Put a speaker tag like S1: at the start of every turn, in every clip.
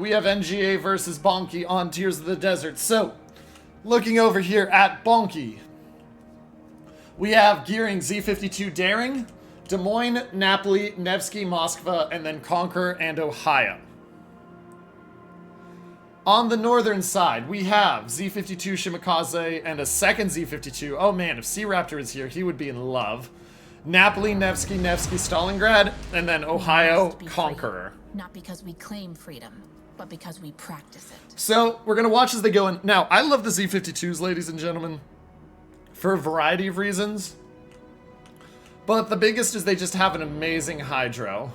S1: we have NGA versus BONKY on Tears of the Desert. So, looking over here at BONKY, we have Gearing, Z52 Daring, Des Moines, Napoli, Nevsky, Moskva, and then Conqueror and Ohio. On the northern side, we have Z52 Shimakaze and a second Z52. Oh man, if C-Raptor is here, he would be in love. Napoli, Nevsky, Stalingrad, and then Ohio, Conqueror.
S2: Not because we claim freedom, but because we practice it.
S1: So, we're going to watch as they go in. Now, I love the Z52s, ladies and gentlemen, for a variety of reasons. But the biggest is they just have an amazing hydro.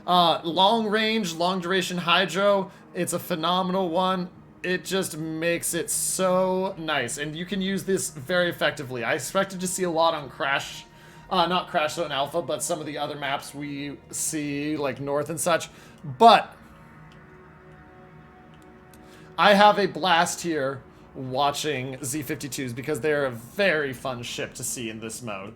S1: Long range, long duration hydro. It's a phenomenal one. It just makes it so nice. And you can use this very effectively. I expected to see a lot on Crash, not Crash Zone Alpha, but some of the other maps we see, like North and such. But I have a blast here watching Z52s because they're a very fun ship to see in this mode.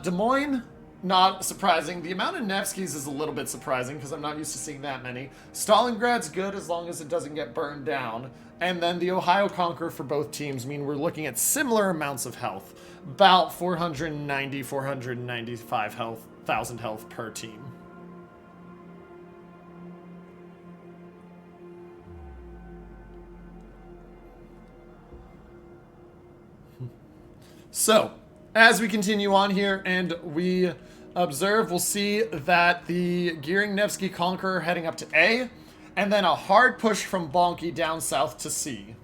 S1: Des Moines, not surprising. The amount of Nevskys is a little bit surprising because I'm not used to seeing that many. Stalingrad's good as long as it doesn't get burned down. And then the Ohio Conqueror for both teams mean we're looking at similar amounts of health. About 490, 495 thousand health per team. So, as we continue on here and we observe, we'll see that the Gearing Nevsky Conqueror heading up to A, and then a hard push from BONKY down south to C.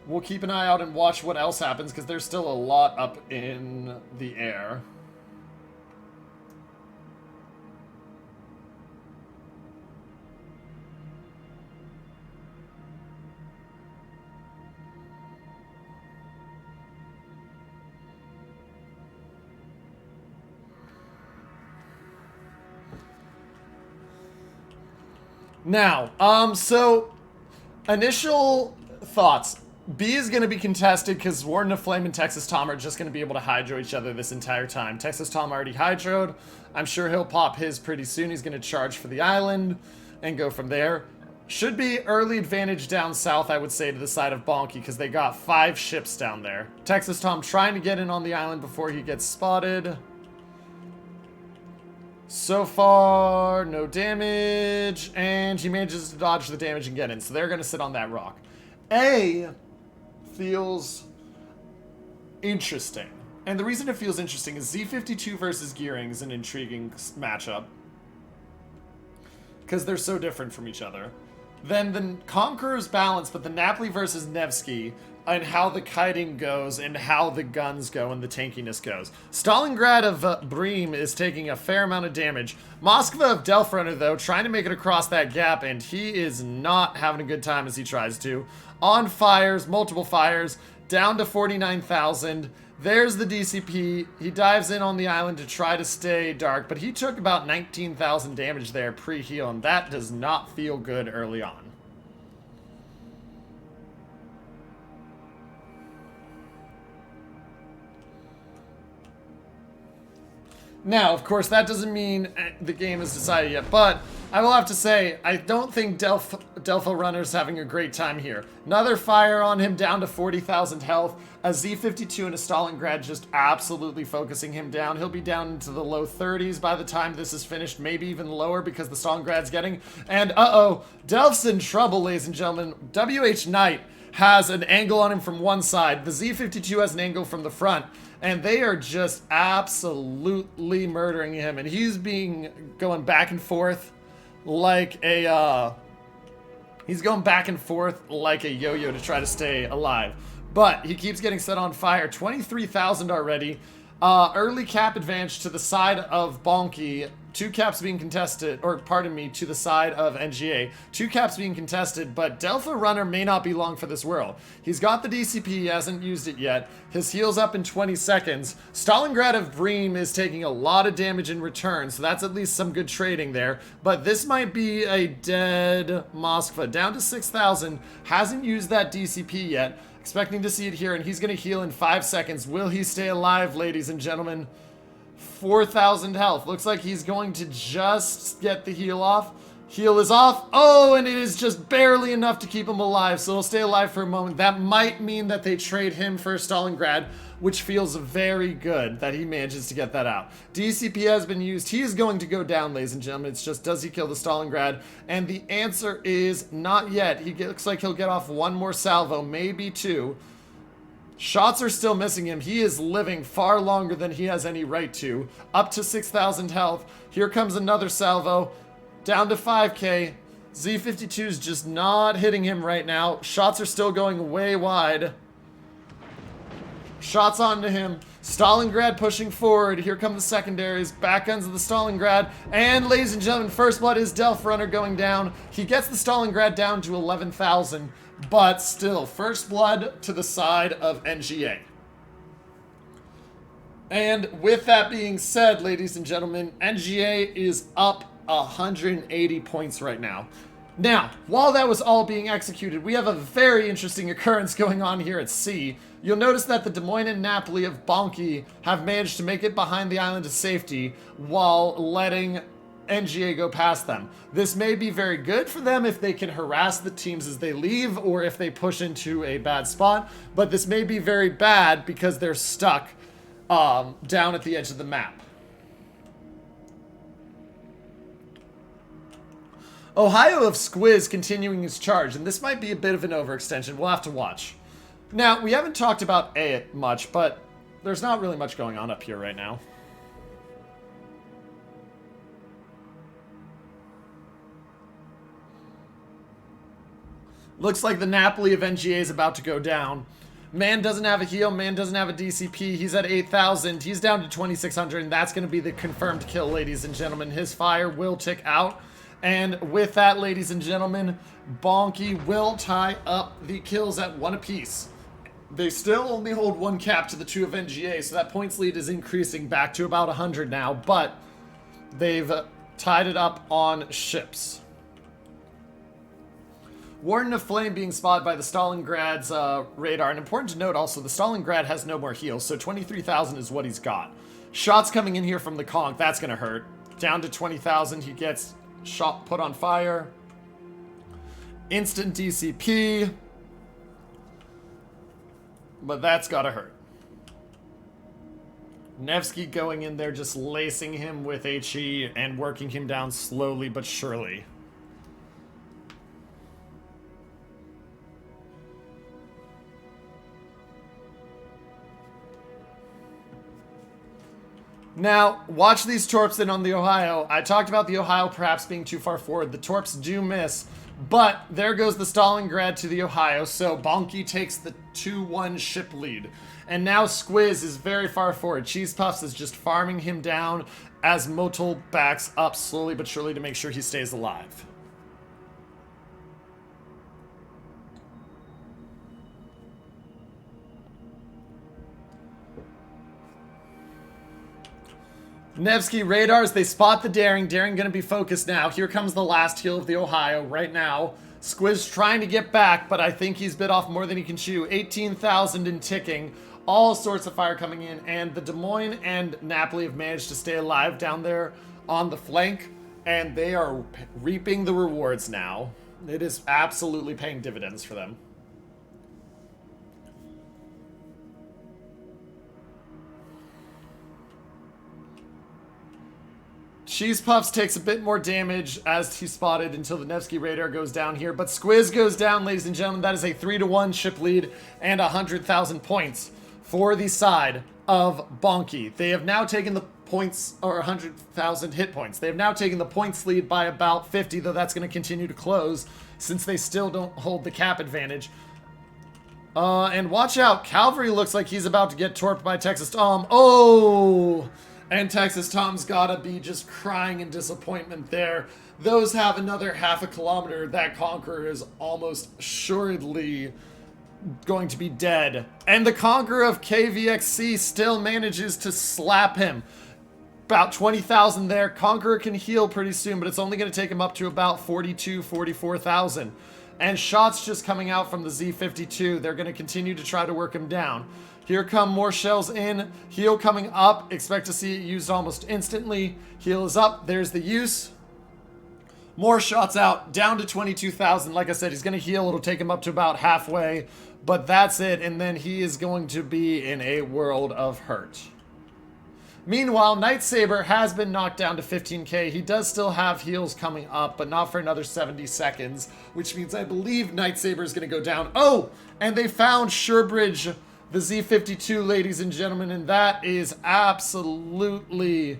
S1: We'll keep an eye out and watch what else happens, because there's still a lot up in the air. Now, so, initial thoughts. B is going to be contested because Warden of Flame and Texas Tom are just going to be able to hydro each other this entire time. Texas Tom already hydroed. I'm sure he'll pop his pretty soon. He's going to charge for the island and go from there. Should be early advantage down south, I would say, to the side of BONKY because they got 5 ships down there. Texas Tom trying to get in on the island before he gets spotted. So far, no damage, and he manages to dodge the damage and get in, so they're going to sit on that rock. A feels interesting, and the reason it feels interesting is Z52 versus Gearing is an intriguing matchup, because they're so different from each other. Then the Conqueror's balance, but the Napoli versus Nevsky, and how the kiting goes, and how the guns go, and the tankiness goes. Stalingrad of Bream is taking a fair amount of damage. Moskva of Delfrunner, though, trying to make it across that gap, and he is not having a good time as he tries to. On fires, multiple fires, down to 49,000. There's the DCP. He dives in on the island to try to stay dark, but he took about 19,000 damage there pre-heal, and that does not feel good early on. Now, of course, that doesn't mean the game is decided yet, but I will have to say, I don't think Delpha Runner's having a great time here. Another fire on him, down to 40,000 health. A Z52 and a Stalingrad just absolutely focusing him down. He'll be down into the low 30s by the time this is finished, maybe even lower because the Stalingrad's getting. And Delph's in trouble, ladies and gentlemen. WH Knight has an angle on him from one side. The Z52 has an angle from the front. And they are just absolutely murdering him. And he's going back and forth like a, he's going back and forth like a yo-yo to try to stay alive. But he keeps getting set on fire. 23,000 already. Early cap advantage to the side of BONKY. 2 caps being contested, or pardon me, to the side of NGA. 2 caps being contested, but Delpha Runner may not be long for this world. He's got the DCP, he hasn't used it yet. His heal's up in 20 seconds. Stalingrad of Bream is taking a lot of damage in return, so that's at least some good trading there. But this might be a dead Moskva. Down to 6,000, hasn't used that DCP yet. Expecting to see it here, and he's going to heal in 5 seconds. Will he stay alive, ladies and gentlemen? 4,000 health. Looks like he's going to just get the heal off. Heal is off. Oh, and it is just barely enough to keep him alive, so he'll stay alive for a moment. That might mean that they trade him for Stalingrad, which feels very good that he manages to get that out. DCP has been used. He is going to go down, ladies and gentlemen. It's just, does he kill the Stalingrad? And the answer is not yet. Looks like he'll get off one more salvo, maybe two. Shots are still missing him. He is living far longer than he has any right to. Up to 6,000 health. Here comes another salvo. Down to 5k. Z52 is just not hitting him right now. Shots are still going way wide. Shots onto him. Stalingrad pushing forward. Here come the secondaries. Back ends of the Stalingrad. And ladies and gentlemen, first blood is Delph Runner going down. He gets the Stalingrad down to 11,000. But still, first blood to the side of NGA. And with that being said, ladies and gentlemen, NGA is up 180 points right now. Now, while that was all being executed, we have a very interesting occurrence going on here at C. You'll notice that the Des Moines and Napoli of BONKY have managed to make it behind the island to safety while letting NGA go past them. This may be very good for them if they can harass the teams as they leave or if they push into a bad spot, but this may be very bad because they're stuck down at the edge of the map. Ohio of Squiz continuing his charge, and this might be a bit of an overextension. We'll have to watch. Now, we haven't talked about A much, but there's not really much going on up here right now. Looks like the Napoli of NGA is about to go down. Man doesn't have a heal. Man doesn't have a DCP. He's at 8,000. He's down to 2,600, and that's going to be the confirmed kill, ladies and gentlemen. His fire will tick out. And with that, ladies and gentlemen, BONKY will tie up the kills at 1 apiece. They still only hold 1 cap to the 2 of NGA, so that points lead is increasing back to about 100 now, but they've tied it up on ships. Warden of Flame being spotted by the Stalingrad's radar. And important to note also, the Stalingrad has no more heals, so 23,000 is what he's got. Shots coming in here from the Conk, that's going to hurt. Down to 20,000, he gets shot put on fire. Instant DCP. But that's got to hurt. Nevsky going in there, just lacing him with HE and working him down slowly but surely. Now, watch these torps in on the Ohio. I talked about the Ohio perhaps being too far forward. The torps do miss, but there goes the Stalingrad to the Ohio, so BONKY takes the 2-1 ship lead. And now Squiz is very far forward. Cheese Puffs is just farming him down as Motul backs up slowly but surely to make sure he stays alive. Nevsky radars, they spot the Daring. Daring going to be focused now. Here comes the last heal of the Ohio right now. Squiz trying to get back, but I think he's bit off more than he can chew. 18,000 and ticking. All sorts of fire coming in. And the Des Moines and Napoli have managed to stay alive down there on the flank. And they are reaping the rewards now. It is absolutely paying dividends for them. Cheese Puffs takes a bit more damage as he's spotted until the Nevsky radar goes down here. But Squiz goes down, ladies and gentlemen. That is a 3-1 ship lead and 100,000 points for the side of BONKY. They have now taken the points, or 100,000 hit points. They have now taken the points lead by about 50, though that's going to continue to close since they still don't hold the cap advantage. And watch out. Calvary looks like he's about to get torped by Texas Tom. Oh! And Texas Tom's gotta be just crying in disappointment there. Those have another half a kilometer. That Conqueror is almost assuredly going to be dead. And the Conqueror of KVXC still manages to slap him. About 20,000 there. Conqueror can heal pretty soon, but it's only going to take him up to about 42, 44,000. And shots just coming out from the Z52. They're going to continue to try to work him down. Here come more shells in. Heal coming up. Expect to see it used almost instantly. Heal is up. There's the use. More shots out. Down to 22,000. Like I said, he's going to heal. It'll take him up to about halfway. But that's it. And then he is going to be in a world of hurt. Meanwhile, Night Saber has been knocked down to 15k. He does still have heals coming up, but not for another 70 seconds, which means I believe Night Saber is going to go down. Oh, and they found Surebridge, the Z52, ladies and gentlemen, and that is absolutely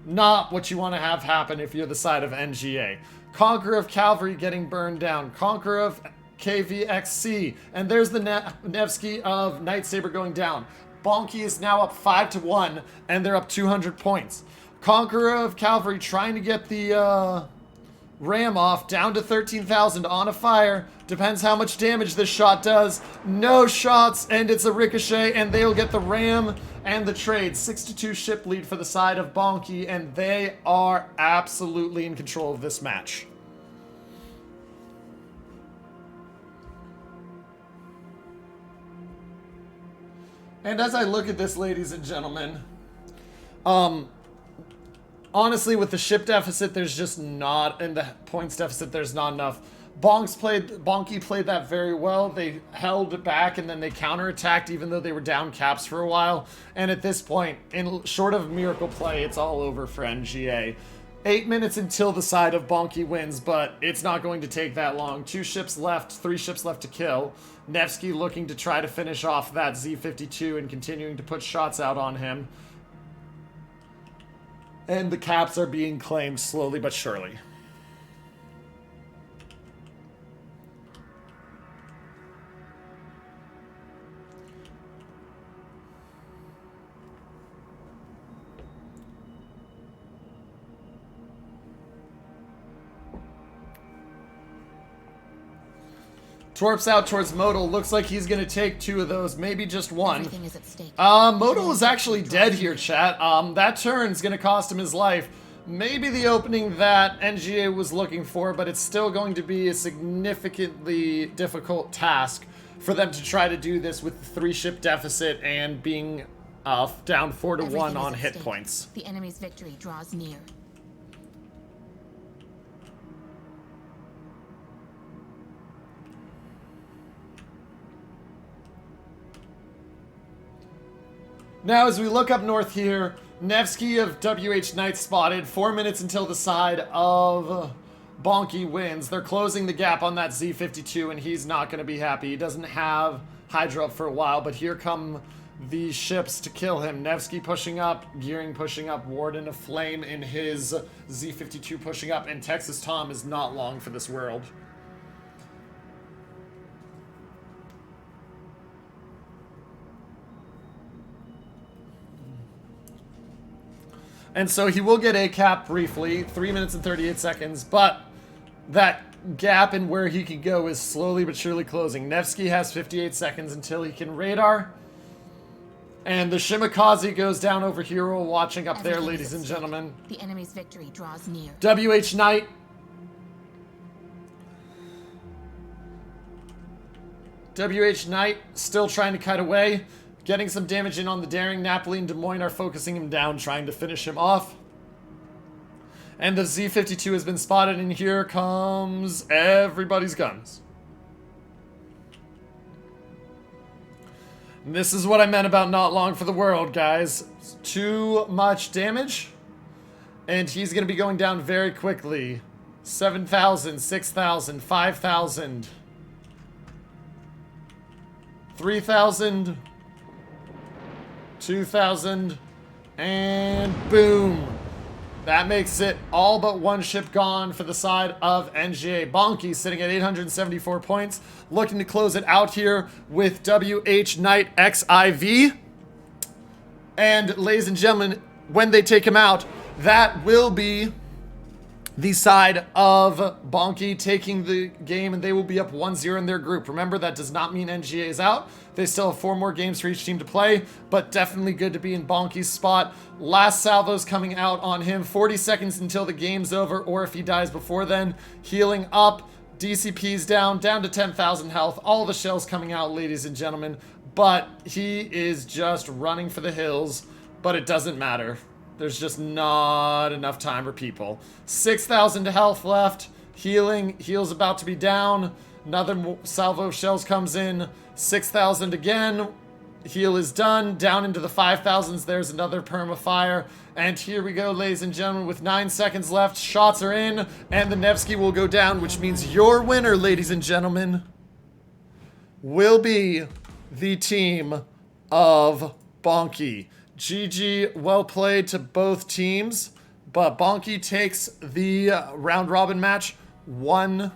S1: not what you want to have happen if you're the side of NGA. Conqueror of Cavalry getting burned down. Conqueror of KVXC, and there's the Nevsky of Night Saber going down. BONKY is now up 5-1, and they're up 200 points. Conqueror of Cavalry trying to get the ram off, down to 13,000 on a fire. Depends how much damage this shot does. No shots, and it's a ricochet, and they'll get the ram and the trade. 6-2 ship lead for the side of BONKY, and they are absolutely in control of this match. And as I look at this, ladies and gentlemen, honestly, with the ship deficit, there's just not, and the points deficit, there's not enough. BONKY played that very well. They held it back, and then they counterattacked, even though they were down caps for a while. And at this point, short of miracle play, it's all over for NGA. 8 minutes until the side of BONKY wins, but it's not going to take that long. 2 ships left, 3 ships left to kill. Nevsky looking to try to finish off that Z52 and continuing to put shots out on him. And the caps are being claimed slowly but surely. Torps out towards Modal. Looks like he's going to take 2 of those, maybe just 1.
S2: Everything is at stake.
S1: Modal is actually dead here, chat. That turn's going to cost him his life. Maybe the opening that NGA was looking for, but it's still going to be a significantly difficult task for them to try to do this with the 3-ship deficit and being down 4-1 on hit points.
S2: The enemy's victory draws near.
S1: Now, as we look up north here, Nevsky of WH Knight spotted. 4 minutes until the side of BONKY wins. They're closing the gap on that Z52, and he's not going to be happy. He doesn't have Hydra up for a while, but here come the ships to kill him. Nevsky pushing up, Gearing pushing up, Warden of Flame in his Z52 pushing up, and Texas Tom is not long for this world. And so he will get a cap briefly, 3 minutes and 38 seconds, but that gap in where he could go is slowly but surely closing. Nevsky has 58 seconds until he can radar. And the Shimakaze goes down over Hero, watching up there, ladies and gentlemen.
S2: The enemy's victory draws near.
S1: WH Knight. WH Knight still trying to cut away. Getting some damage in on the Daring. Napoli and Des Moines are focusing him down, trying to finish him off. And the Z52 has been spotted, and here comes everybody's guns. And this is what I meant about not long for the world, guys. Too much damage. And he's going to be going down very quickly. 7,000, 6,000, 5,000. 3,000. 2,000, and boom. That makes it all but 1 ship gone for the side of NGA. BONKY sitting at 874 points, looking to close it out here with WH Knight XIV. And ladies and gentlemen, when they take him out, that will be the side of BONKY taking the game, and they will be up 1-0 in their group. Remember, that does not mean NGA is out. They still have 4 more games for each team to play, but definitely good to be in BONKY's spot. Last salvo's coming out on him. 40 seconds until the game's over, or if he dies before then. Healing up. DCP's down to 10,000 health. All the shells coming out, ladies and gentlemen. But he is just running for the hills. But it doesn't matter. There's just not enough time for people. 6,000 health left. Healing. Heal's about to be down. Another salvo of shells comes in. 6,000 again. Heal is done. Down into the 5,000s. There's another perma fire. And here we go, ladies and gentlemen, with 9 seconds left. Shots are in, and the Nevsky will go down, which means your winner, ladies and gentlemen, will be the team of BONKY. GG, well played to both teams, but BONKY takes the round robin match 1-0.